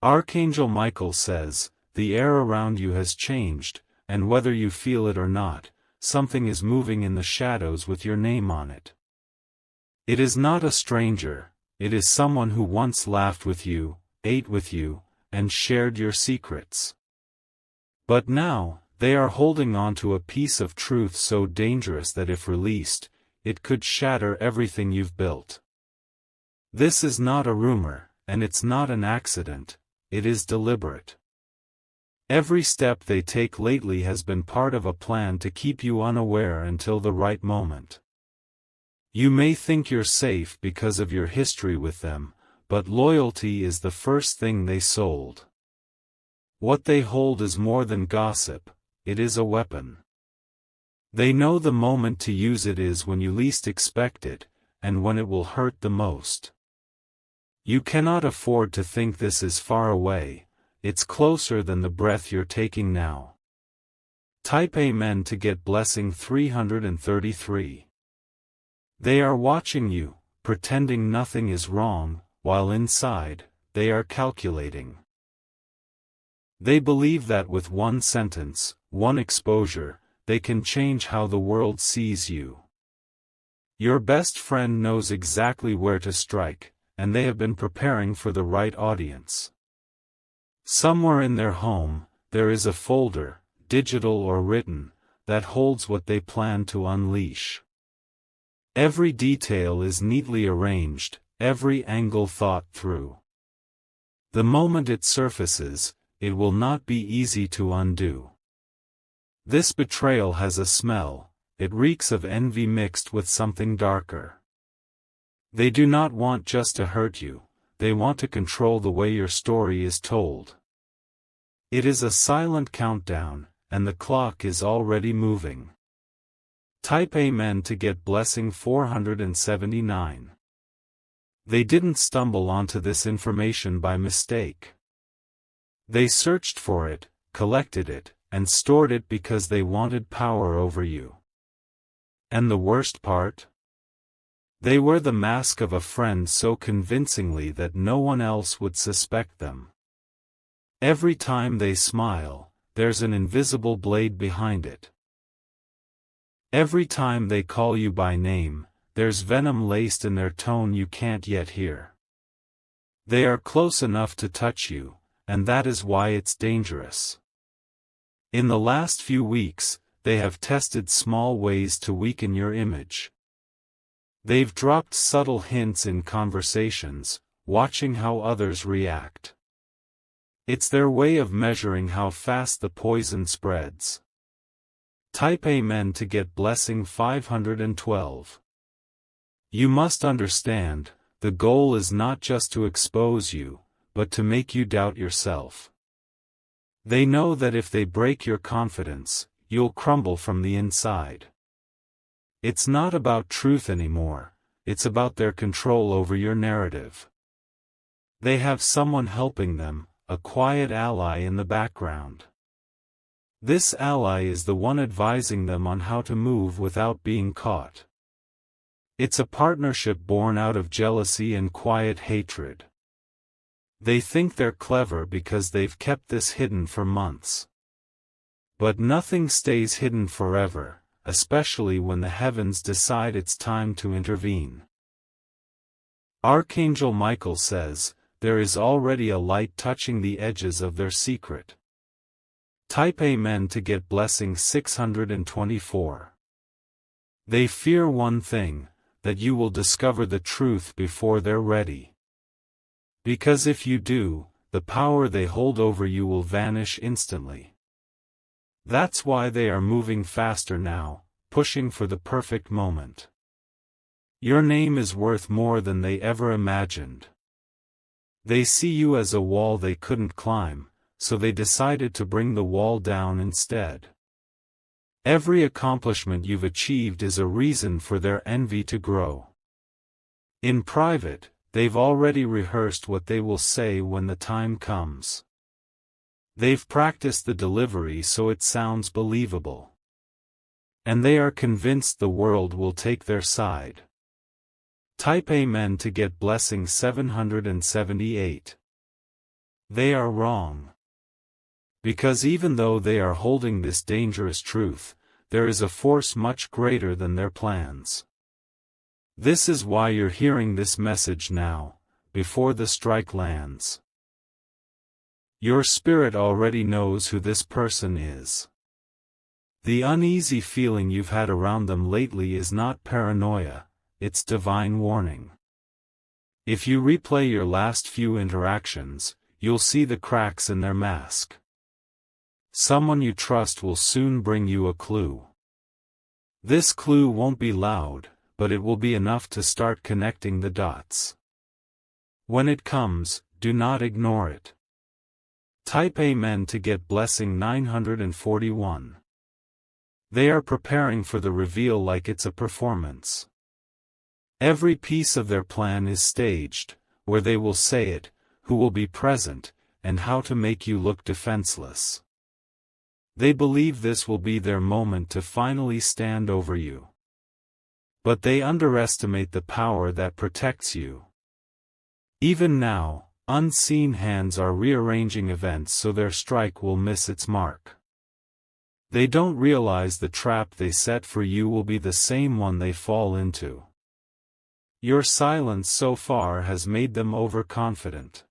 Archangel Michael says, the air around you has changed, and whether you feel it or not, something is moving in the shadows with your name on it. It is not a stranger, it is someone who once laughed with you, ate with you, and shared your secrets. But now, they are holding on to a piece of truth so dangerous that if released, it could shatter everything you've built. This is not a rumor, and it's not an accident, it is deliberate. Every step they take lately has been part of a plan to keep you unaware until the right moment. You may think you're safe because of your history with them, but loyalty is the first thing they sold. What they hold is more than gossip, it is a weapon. They know the moment to use it is when you least expect it, and when it will hurt the most. You cannot afford to think this is far away, it's closer than the breath you're taking now. Type Amen to get blessing 333. They are watching you, pretending nothing is wrong, while inside, they are calculating. They believe that with one sentence, one exposure, they can change how the world sees you. Your best friend knows exactly where to strike, and they have been preparing for the right audience. Somewhere in their home, there is a folder, digital or written, that holds what they plan to unleash. Every detail is neatly arranged, every angle thought through. The moment it surfaces, it will not be easy to undo. This betrayal has a smell, it reeks of envy mixed with something darker. They do not want just to hurt you, they want to control the way your story is told. It is a silent countdown, and the clock is already moving. Type Amen to get blessing 479. They didn't stumble onto this information by mistake. They searched for it, collected it, and stored it because they wanted power over you. And the worst part? They wear the mask of a friend so convincingly that no one else would suspect them. Every time they smile, there's an invisible blade behind it. Every time they call you by name, there's venom laced in their tone you can't yet hear. They are close enough to touch you, and that is why it's dangerous. In the last few weeks, they have tested small ways to weaken your image. They've dropped subtle hints in conversations, watching how others react. It's their way of measuring how fast the poison spreads. Type Amen to get blessing 512. You must understand, the goal is not just to expose you, but to make you doubt yourself. They know that if they break your confidence, you'll crumble from the inside. It's not about truth anymore, it's about their control over your narrative. They have someone helping them, a quiet ally in the background. This ally is the one advising them on how to move without being caught. It's a partnership born out of jealousy and quiet hatred. They think they're clever because they've kept this hidden for months. But nothing stays hidden forever, especially when the heavens decide it's time to intervene. Archangel Michael says, there is already a light touching the edges of their secret. Type Amen to get blessing 624. They fear one thing, that you will discover the truth before they're ready. Because if you do, the power they hold over you will vanish instantly. That's why they are moving faster now, pushing for the perfect moment. Your name is worth more than they ever imagined. They see you as a wall they couldn't climb, so they decided to bring the wall down instead. Every accomplishment you've achieved is a reason for their envy to grow. In private, they've already rehearsed what they will say when the time comes. They've practiced the delivery so it sounds believable. And they are convinced the world will take their side. Type Amen to get blessing 778. They are wrong. Because even though they are holding this dangerous truth, there is a force much greater than their plans. This is why you're hearing this message now, before the strike lands. Your spirit already knows who this person is. The uneasy feeling you've had around them lately is not paranoia, it's divine warning. If you replay your last few interactions, you'll see the cracks in their mask. Someone you trust will soon bring you a clue. This clue won't be loud, but it will be enough to start connecting the dots. When it comes, do not ignore it. Type Amen to get blessing 941. They are preparing for the reveal like it's a performance. Every piece of their plan is staged, where they will say it, who will be present, and how to make you look defenseless. They believe this will be their moment to finally stand over you. But they underestimate the power that protects you. Even now, unseen hands are rearranging events so their strike will miss its mark. They don't realize the trap they set for you will be the same one they fall into. Your silence so far has made them overconfident.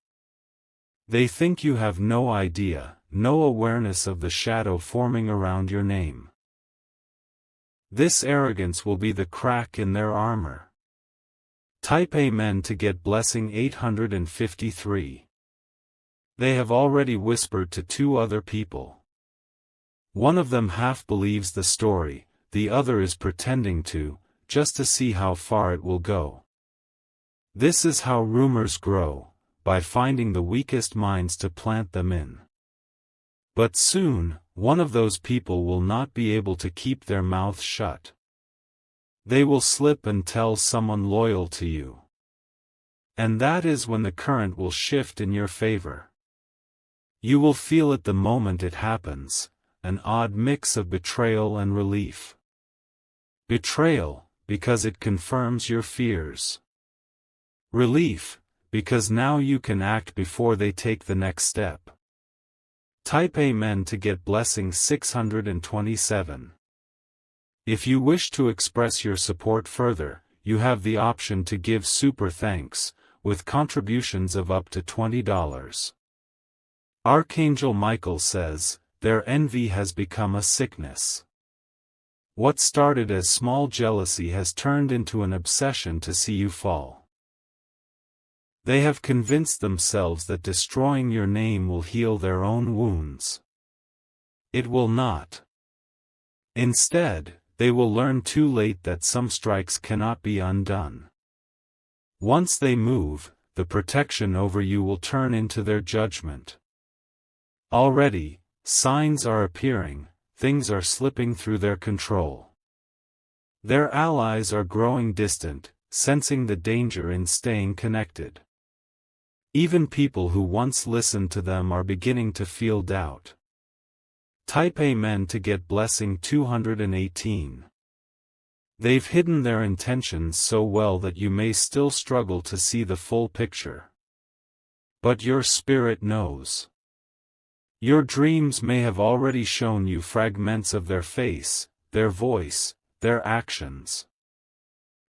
They think you have no idea, no awareness of the shadow forming around your name. This arrogance will be the crack in their armor. Type Amen to get blessing 853. They have already whispered to 2 other people. One of them half believes the story, the other is pretending to, just to see how far it will go. This is how rumors grow, by finding the weakest minds to plant them in. But soon, one of those people will not be able to keep their mouth shut. They will slip and tell someone loyal to you. And that is when the current will shift in your favor. You will feel it the moment it happens, an odd mix of betrayal and relief. Betrayal, because it confirms your fears. Relief, because now you can act before they take the next step. Type Amen to get blessing 627. If you wish to express your support further, you have the option to give super thanks, with contributions of up to $20. Archangel Michael says, their envy has become a sickness. What started as small jealousy has turned into an obsession to see you fall. They have convinced themselves that destroying your name will heal their own wounds. It will not. Instead, they will learn too late that some strikes cannot be undone. Once they move, the protection over you will turn into their judgment. Already, signs are appearing, things are slipping through their control. Their allies are growing distant, sensing the danger in staying connected. Even people who once listened to them are beginning to feel doubt. Type Amen to get blessing 218. They've hidden their intentions so well that you may still struggle to see the full picture. But your spirit knows. Your dreams may have already shown you fragments of their face, their voice, their actions.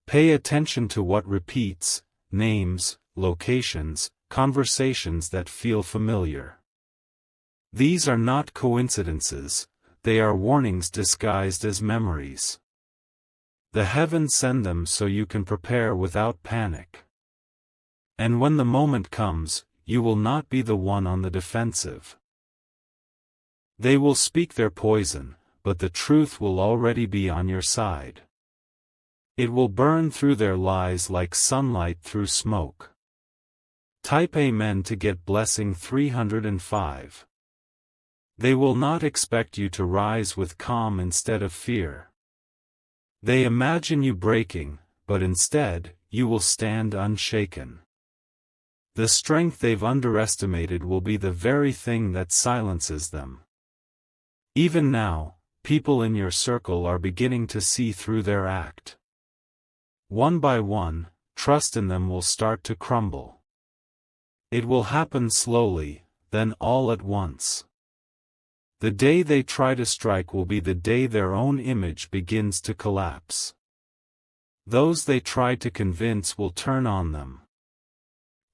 Pay attention to what repeats, names, locations, conversations that feel familiar. These are not coincidences, they are warnings disguised as memories. The heavens send them so you can prepare without panic. And when the moment comes, you will not be the one on the defensive. They will speak their poison, but the truth will already be on your side. It will burn through their lies like sunlight through smoke. Type Amen to get blessing 305. They will not expect you to rise with calm instead of fear. They imagine you breaking, but instead, you will stand unshaken. The strength they've underestimated will be the very thing that silences them. Even now, people in your circle are beginning to see through their act. One by one, trust in them will start to crumble. It will happen slowly, then all at once. The day they try to strike will be the day their own image begins to collapse. Those they try to convince will turn on them.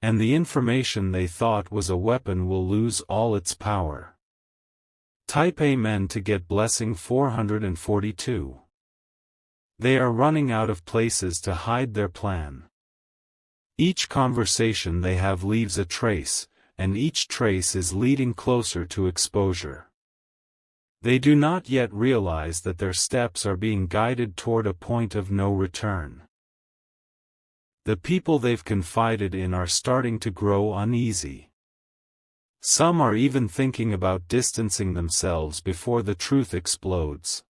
And the information they thought was a weapon will lose all its power. Type Amen to get blessing 442. They are running out of places to hide their plan. Each conversation they have leaves a trace, and each trace is leading closer to exposure. They do not yet realize that their steps are being guided toward a point of no return. The people they've confided in are starting to grow uneasy. Some are even thinking about distancing themselves before the truth explodes.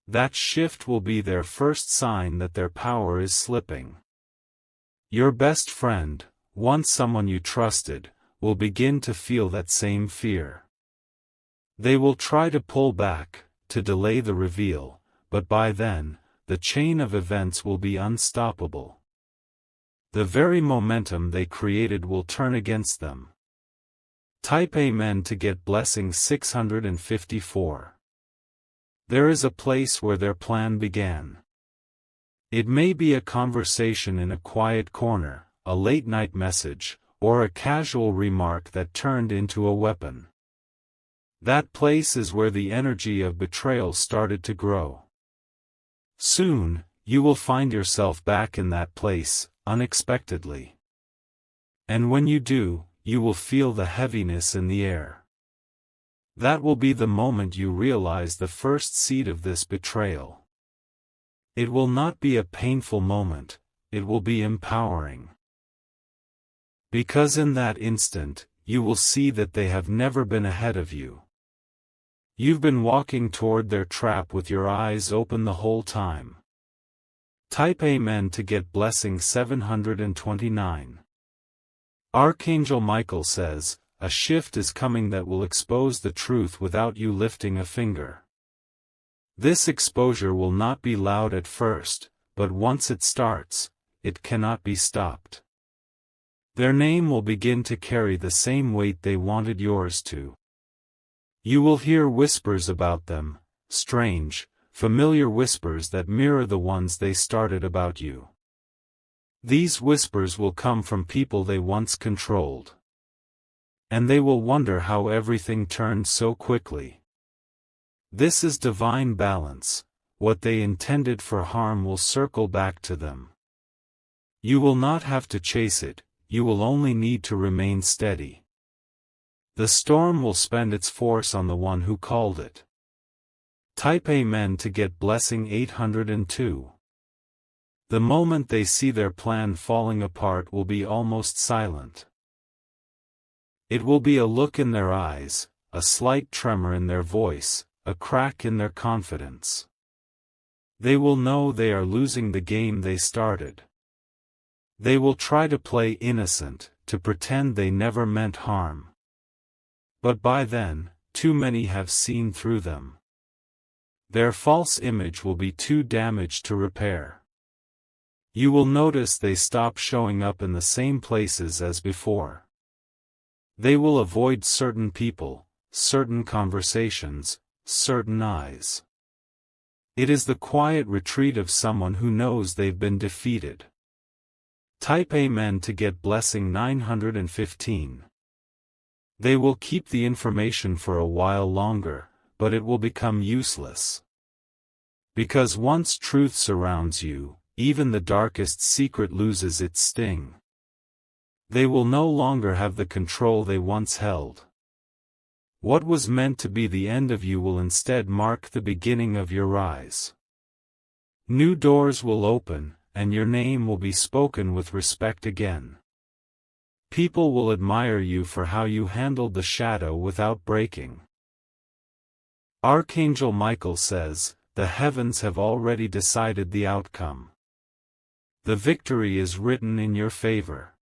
That shift will be their first sign that their power is slipping. Your best friend, once someone you trusted, will begin to feel that same fear. They will try to pull back, to delay the reveal, but by then, the chain of events will be unstoppable. The very momentum they created will turn against them. Type Amen to get blessing 654. There is a place where their plan began. It may be a conversation in a quiet corner, a late-night message, or a casual remark that turned into a weapon. That place is where the energy of betrayal started to grow. Soon, you will find yourself back in that place, unexpectedly. And when you do, you will feel the heaviness in the air. That will be the moment you realize the first seed of this betrayal. It will not be a painful moment, it will be empowering. Because in that instant, you will see that they have never been ahead of you. You've been walking toward their trap with your eyes open the whole time. Type Amen to get blessing 729. Archangel Michael says, a shift is coming that will expose the truth without you lifting a finger. This exposure will not be loud at first, but once it starts, it cannot be stopped. Their name will begin to carry the same weight they wanted yours to. You will hear whispers about them, strange, familiar whispers that mirror the ones they started about you. These whispers will come from people they once controlled. And they will wonder how everything turned so quickly. This is divine balance. What they intended for harm will circle back to them. You will not have to chase it, you will only need to remain steady. The storm will spend its force on the one who called it. Type Amen to get blessing 802. The moment they see their plan falling apart will be almost silent. It will be a look in their eyes, a slight tremor in their voice, a crack in their confidence. They will know they are losing the game they started. They will try to play innocent, to pretend they never meant harm. But by then, too many have seen through them. Their false image will be too damaged to repair. You will notice they stop showing up in the same places as before. They will avoid certain people, certain conversations, certain eyes. It is the quiet retreat of someone who knows they've been defeated. Type Amen to get blessing 915. They will keep the information for a while longer, but it will become useless. Because once truth surrounds you, even the darkest secret loses its sting. They will no longer have the control they once held. What was meant to be the end of you will instead mark the beginning of your rise. New doors will open, and your name will be spoken with respect again. People will admire you for how you handled the shadow without breaking. Archangel Michael says, the heavens have already decided the outcome. The victory is written in your favor.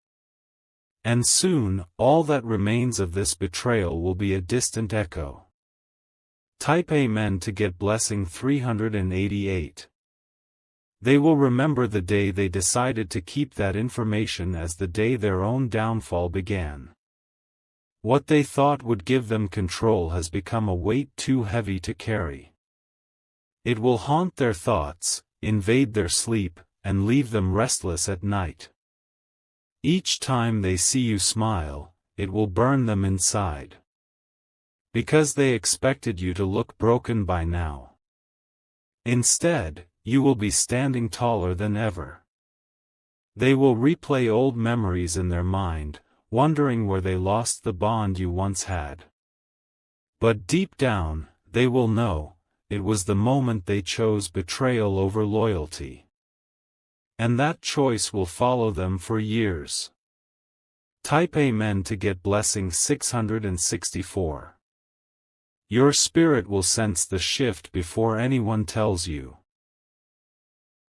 And soon, all that remains of this betrayal will be a distant echo. Type Amen to get blessing 388. They will remember the day they decided to keep that information as the day their own downfall began. What they thought would give them control has become a weight too heavy to carry. It will haunt their thoughts, invade their sleep, and leave them restless at night. Each time they see you smile, it will burn them inside. Because they expected you to look broken by now. Instead, you will be standing taller than ever. They will replay old memories in their mind, wondering where they lost the bond you once had. But deep down, they will know, it was the moment they chose betrayal over loyalty. And that choice will follow them for years. Type Amen to get blessing 664. Your spirit will sense the shift before anyone tells you.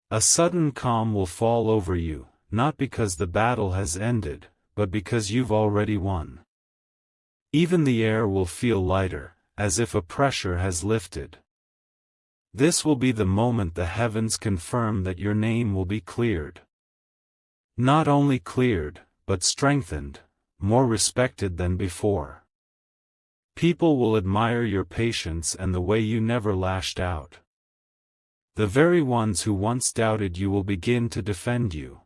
A sudden calm will fall over you, not because the battle has ended, but because you've already won. Even the air will feel lighter, as if a pressure has lifted. This will be the moment the heavens confirm that your name will be cleared. Not only cleared, but strengthened, more respected than before. People will admire your patience and the way you never lashed out. The very ones who once doubted you will begin to defend you.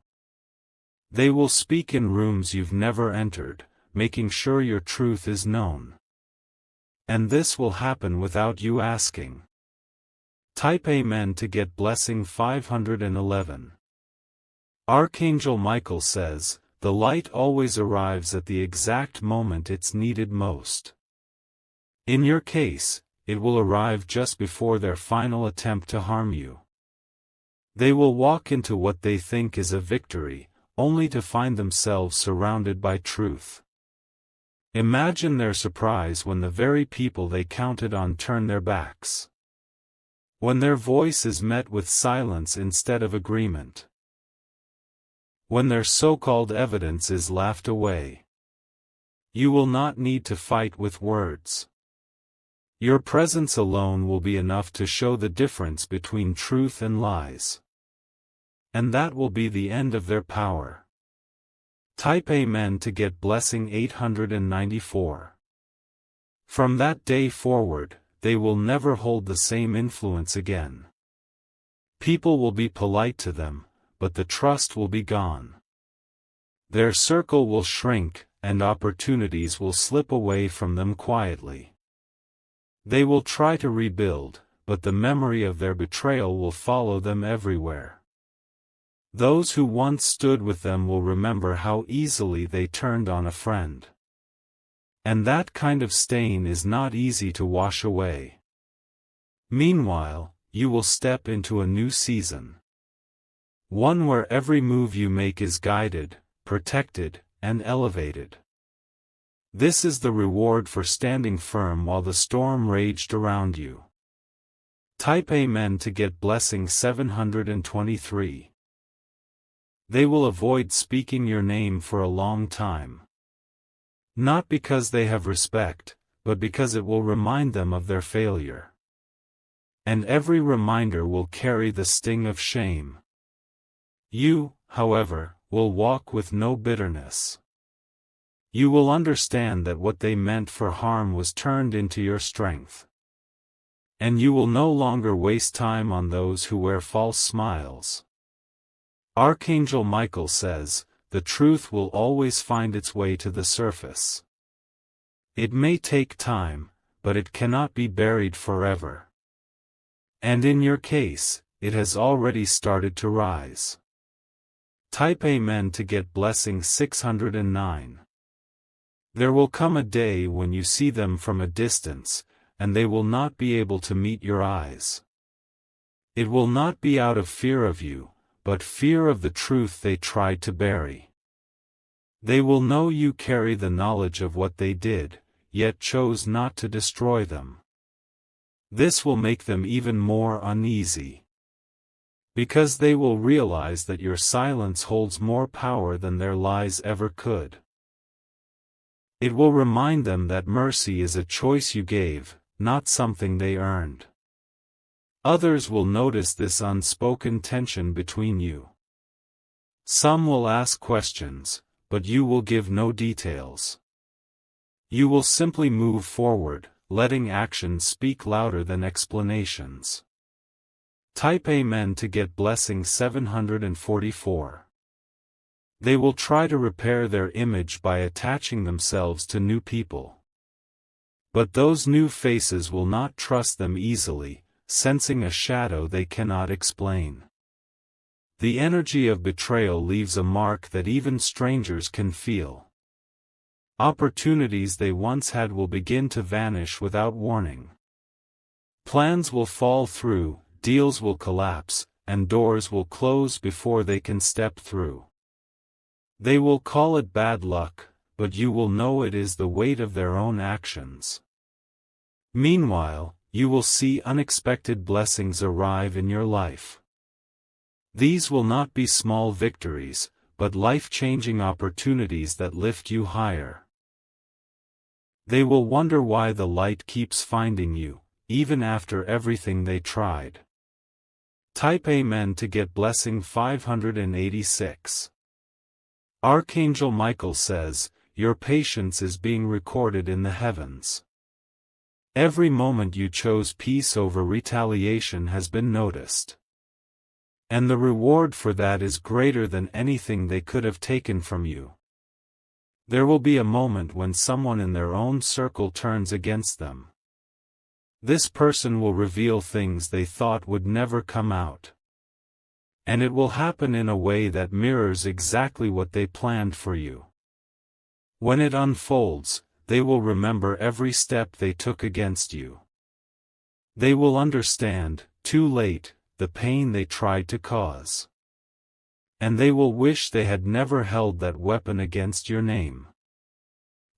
They will speak in rooms you've never entered, making sure your truth is known. And this will happen without you asking. Type Amen to get blessing 511. Archangel Michael says, the light always arrives at the exact moment it's needed most. In your case, it will arrive just before their final attempt to harm you. They will walk into what they think is a victory, only to find themselves surrounded by truth. Imagine their surprise when the very people they counted on turn their backs. When their voice is met with silence instead of agreement. When their so-called evidence is laughed away. You will not need to fight with words. Your presence alone will be enough to show the difference between truth and lies. And that will be the end of their power. Type Amen to get blessing 894. From that day forward, they will never hold the same influence again. People will be polite to them, but the trust will be gone. Their circle will shrink, and opportunities will slip away from them quietly. They will try to rebuild, but the memory of their betrayal will follow them everywhere. Those who once stood with them will remember how easily they turned on a friend. And that kind of stain is not easy to wash away. Meanwhile, you will step into a new season. One where every move you make is guided, protected, and elevated. This is the reward for standing firm while the storm raged around you. Type Amen to get blessing 723. They will avoid speaking your name for a long time. Not because they have respect, but because it will remind them of their failure. And every reminder will carry the sting of shame. You, however, will walk with no bitterness. You will understand that what they meant for harm was turned into your strength. And you will no longer waste time on those who wear false smiles. Archangel Michael says, the truth will always find its way to the surface. It may take time, but it cannot be buried forever. And in your case, it has already started to rise. Type Amen to get blessing 609. There will come a day when you see them from a distance, and they will not be able to meet your eyes. It will not be out of fear of you, but fear of the truth they tried to bury. They will know you carry the knowledge of what they did, yet chose not to destroy them. This will make them even more uneasy. Because they will realize that your silence holds more power than their lies ever could. It will remind them that mercy is a choice you gave, not something they earned. Others will notice this unspoken tension between you. Some will ask questions, but you will give no details. You will simply move forward, letting actions speak louder than explanations. Type Amen to get blessing 744. They will try to repair their image by attaching themselves to new people. But those new faces will not trust them easily, sensing a shadow they cannot explain. The energy of betrayal leaves a mark that even strangers can feel. Opportunities they once had will begin to vanish without warning. Plans will fall through, deals will collapse, and doors will close before they can step through. They will call it bad luck, but you will know it is the weight of their own actions. Meanwhile, you will see unexpected blessings arrive in your life. These will not be small victories, but life-changing opportunities that lift you higher. They will wonder why the light keeps finding you, even after everything they tried. Type Amen to get blessing 586. Archangel Michael says, your patience is being recorded in the heavens. Every moment you chose peace over retaliation has been noticed. And the reward for that is greater than anything they could have taken from you. There will be a moment when someone in their own circle turns against them. This person will reveal things they thought would never come out. And it will happen in a way that mirrors exactly what they planned for you. When it unfolds, they will remember every step they took against you. They will understand, too late, the pain they tried to cause. And they will wish they had never held that weapon against your name.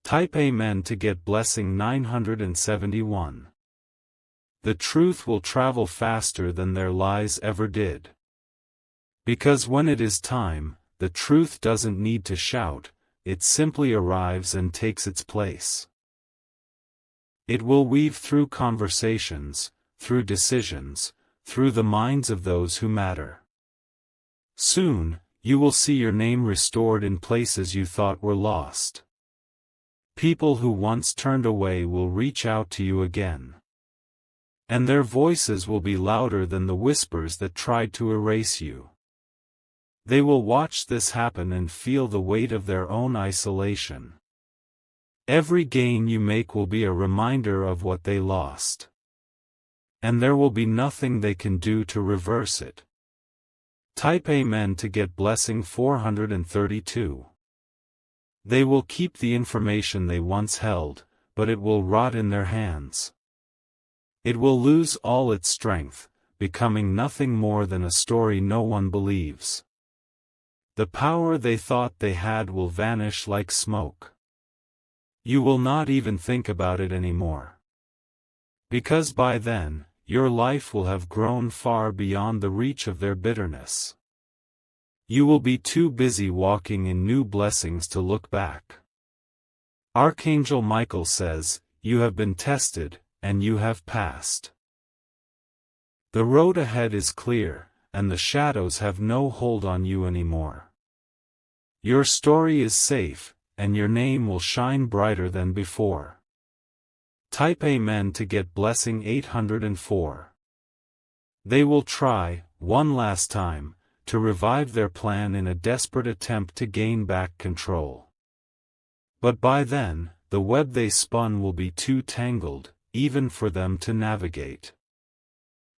Type Amen to get blessing 971. The truth will travel faster than their lies ever did. Because when it is time, the truth doesn't need to shout, it simply arrives and takes its place. It will weave through conversations, through decisions, through the minds of those who matter. Soon, you will see your name restored in places you thought were lost. People who once turned away will reach out to you again. And their voices will be louder than the whispers that tried to erase you. They will watch this happen and feel the weight of their own isolation. Every gain you make will be a reminder of what they lost. And there will be nothing they can do to reverse it. Type Amen to get blessing 432. They will keep the information they once held, but it will rot in their hands. It will lose all its strength, becoming nothing more than a story no one believes. The power they thought they had will vanish like smoke. You will not even think about it anymore. Because by then, your life will have grown far beyond the reach of their bitterness. You will be too busy walking in new blessings to look back. Archangel Michael says, you have been tested, and you have passed. The road ahead is clear, and the shadows have no hold on you anymore. Your story is safe, and your name will shine brighter than before. Type Amen to get blessing 804. They will try, one last time, to revive their plan in a desperate attempt to gain back control. But by then, the web they spun will be too tangled, even for them to navigate.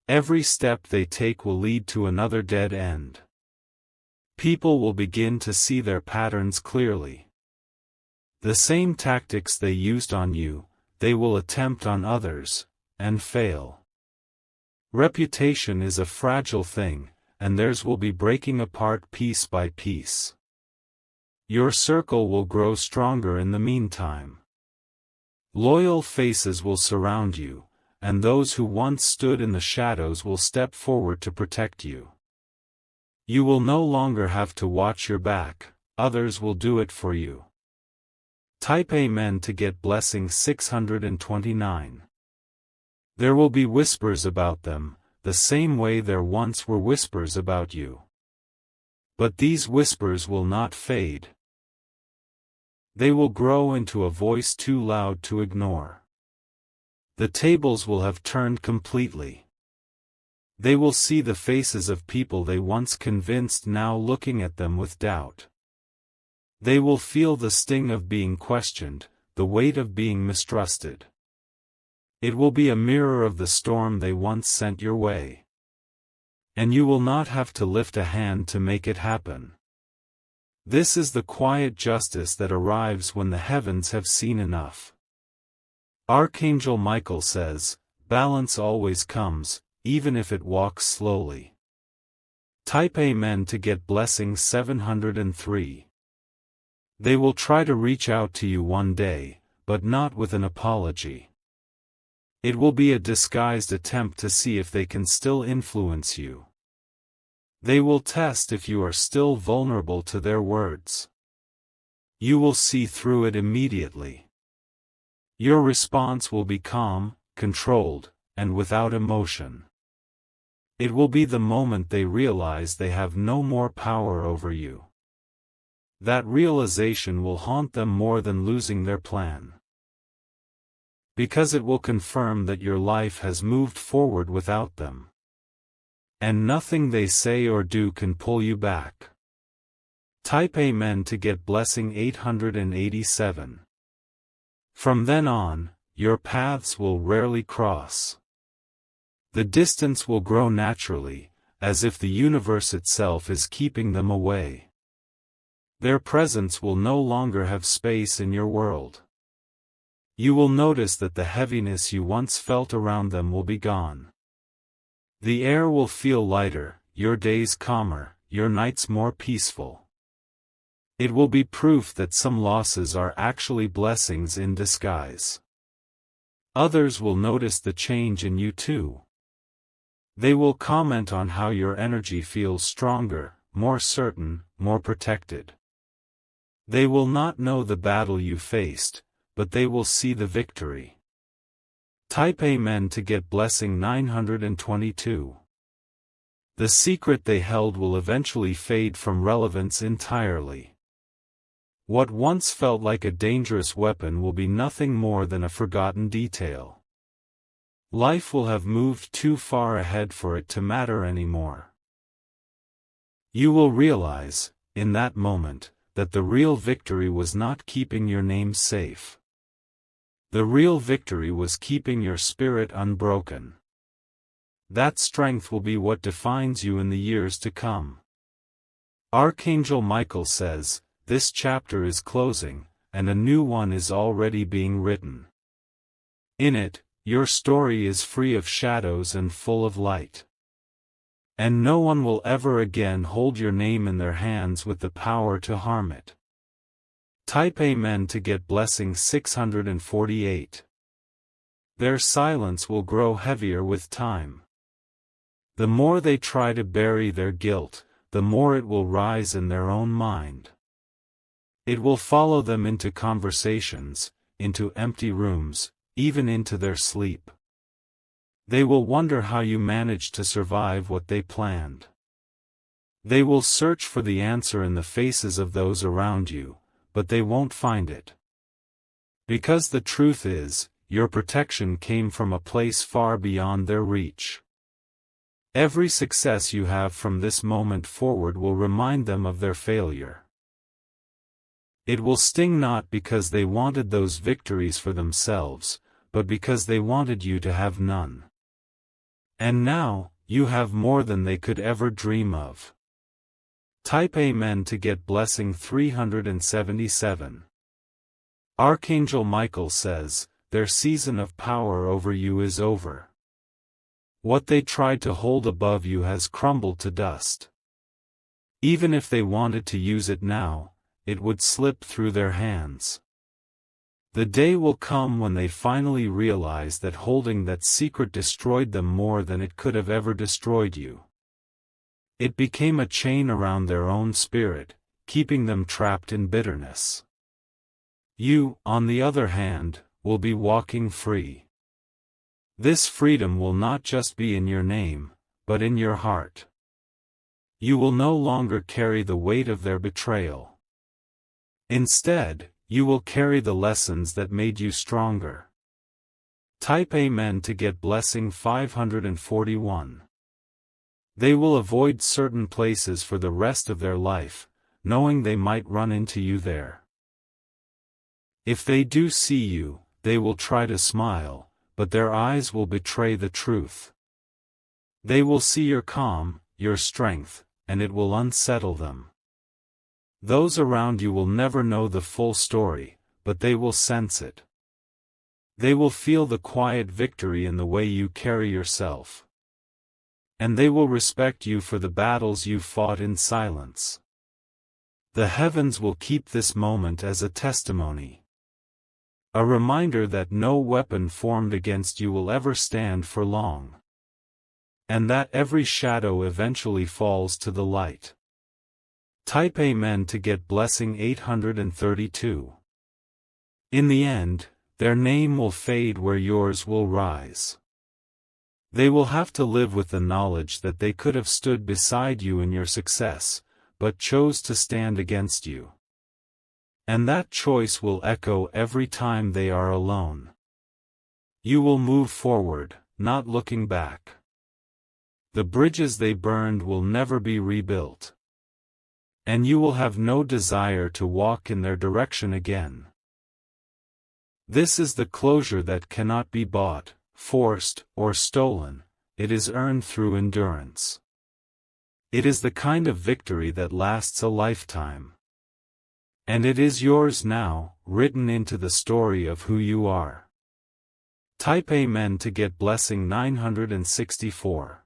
Every step they take will lead to another dead end. People will begin to see their patterns clearly. The same tactics they used on you, they will attempt on others, and fail. Reputation is a fragile thing, and theirs will be breaking apart piece by piece. Your circle will grow stronger in the meantime. Loyal faces will surround you, and those who once stood in the shadows will step forward to protect you. You will no longer have to watch your back, others will do it for you. Type Amen to get blessing 629. There will be whispers about them, the same way there once were whispers about you. But these whispers will not fade. They will grow into a voice too loud to ignore. The tables will have turned completely. They will see the faces of people they once convinced now looking at them with doubt. They will feel the sting of being questioned, the weight of being mistrusted. It will be a mirror of the storm they once sent your way. And you will not have to lift a hand to make it happen. This is the quiet justice that arrives when the heavens have seen enough. Archangel Michael says, balance always comes, even if it walks slowly. Type Amen to get blessing 703. They will try to reach out to you one day, but not with an apology. It will be a disguised attempt to see if they can still influence you. They will test if you are still vulnerable to their words. You will see through it immediately. Your response will be calm, controlled, and without emotion. It will be the moment they realize they have no more power over you. That realization will haunt them more than losing their plan. Because it will confirm that your life has moved forward without them. And nothing they say or do can pull you back. Type Amen to get blessing 887. From then on, your paths will rarely cross. The distance will grow naturally, as if the universe itself is keeping them away. Their presence will no longer have space in your world. You will notice that the heaviness you once felt around them will be gone. The air will feel lighter, your days calmer, your nights more peaceful. It will be proof that some losses are actually blessings in disguise. Others will notice the change in you too. They will comment on how your energy feels stronger, more certain, more protected. They will not know the battle you faced, but they will see the victory. Type Amen to get blessing 922. The secret they held will eventually fade from relevance entirely. What once felt like a dangerous weapon will be nothing more than a forgotten detail. Life will have moved too far ahead for it to matter anymore. You will realize, in that moment, that the real victory was not keeping your name safe. The real victory was keeping your spirit unbroken. That strength will be what defines you in the years to come. Archangel Michael says, this chapter is closing, and a new one is already being written. In it, your story is free of shadows and full of light. And no one will ever again hold your name in their hands with the power to harm it. Type Amen to get blessing 648. Their silence will grow heavier with time. The more they try to bury their guilt, the more it will rise in their own mind. It will follow them into conversations, into empty rooms, even into their sleep. They will wonder how you managed to survive what they planned. They will search for the answer in the faces of those around you, but they won't find it. Because the truth is, your protection came from a place far beyond their reach. Every success you have from this moment forward will remind them of their failure. It will sting not because they wanted those victories for themselves, but because they wanted you to have none. And now, you have more than they could ever dream of. Type Amen to get blessing 377. Archangel Michael says, their season of power over you is over. What they tried to hold above you has crumbled to dust. Even if they wanted to use it now, it would slip through their hands. The day will come when they finally realize that holding that secret destroyed them more than it could have ever destroyed you. It became a chain around their own spirit, keeping them trapped in bitterness. You, on the other hand, will be walking free. This freedom will not just be in your name, but in your heart. You will no longer carry the weight of their betrayal. Instead, You will carry the lessons that made you stronger. Type Amen to get blessing 541. They will avoid certain places for the rest of their life, knowing they might run into you there. If they do see you, they will try to smile, but their eyes will betray the truth. They will see your calm, your strength, and it will unsettle them. Those around you will never know the full story, but they will sense it. They will feel the quiet victory in the way you carry yourself. And they will respect you for the battles you fought in silence. The heavens will keep this moment as a testimony. A reminder that no weapon formed against you will ever stand for long. And that every shadow eventually falls to the light. Type Amen to get blessing 832. In the end, their name will fade where yours will rise. They will have to live with the knowledge that they could have stood beside you in your success, but chose to stand against you. And that choice will echo every time they are alone. You will move forward, not looking back. The bridges they burned will never be rebuilt. And you will have no desire to walk in their direction again. This is the closure that cannot be bought, forced, or stolen. It is earned through endurance. It is the kind of victory that lasts a lifetime. And it is yours now, written into the story of who you are. Type Amen to get blessing 964.